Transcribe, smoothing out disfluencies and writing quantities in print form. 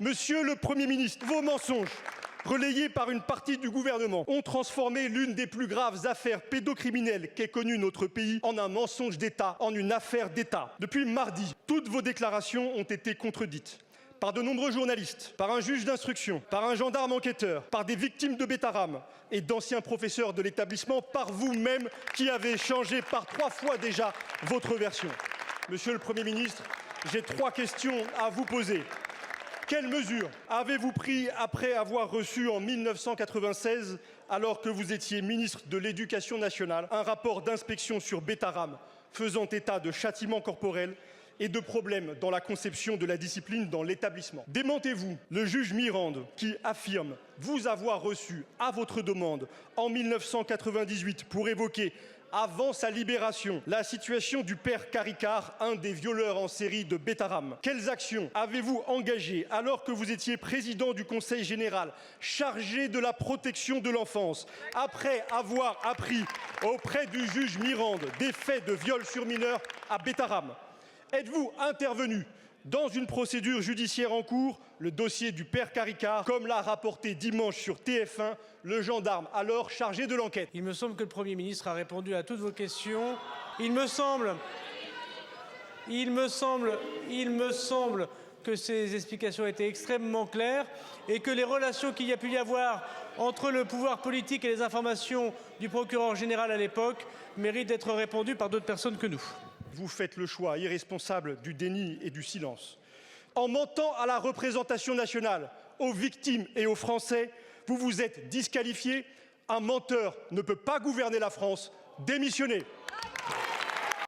Monsieur le Premier ministre, vos mensonges, relayés par une partie du gouvernement, ont transformé l'une des plus graves affaires pédocriminelles qu'ait connue notre pays en un mensonge d'État, en une affaire d'État. Depuis mardi, toutes vos déclarations ont été contredites par de nombreux journalistes, par un juge d'instruction, par un gendarme enquêteur, par des victimes de Betterham et d'anciens professeurs de l'établissement, par vous-même qui avez changé par 3 fois déjà votre version. Monsieur le Premier ministre, j'ai 3 questions à vous poser. Quelles mesures avez-vous prises après avoir reçu en 1996, alors que vous étiez ministre de l'Éducation nationale, un rapport d'inspection sur Betterham faisant état de châtiments corporels et de problèmes dans la conception de la discipline dans l'établissement? Démentez-vous le juge Mirande qui affirme vous avoir reçu à votre demande en 1998 pour évoquer, avant sa libération, la situation du père Caricart, un des violeurs en série de Betterham? Quelles actions avez-vous engagées alors que vous étiez président du Conseil général chargé de la protection de l'enfance, après avoir appris auprès du juge Mirande des faits de viol sur mineurs à Betterham? Êtes-vous intervenu dans une procédure judiciaire en cours, le dossier du père Caricart, comme l'a rapporté dimanche sur TF1 le gendarme alors chargé de l'enquête? Il me semble que le Premier ministre a répondu à toutes vos questions. Il me semble que ces explications étaient extrêmement claires et que les relations qu'il y a pu y avoir entre le pouvoir politique et les informations du procureur général à l'époque méritent d'être répondues par d'autres personnes que nous. Vous faites le choix irresponsable du déni et du silence. En mentant à la représentation nationale, aux victimes et aux Français, vous vous êtes disqualifié. Un menteur ne peut pas gouverner la France. Démissionnez.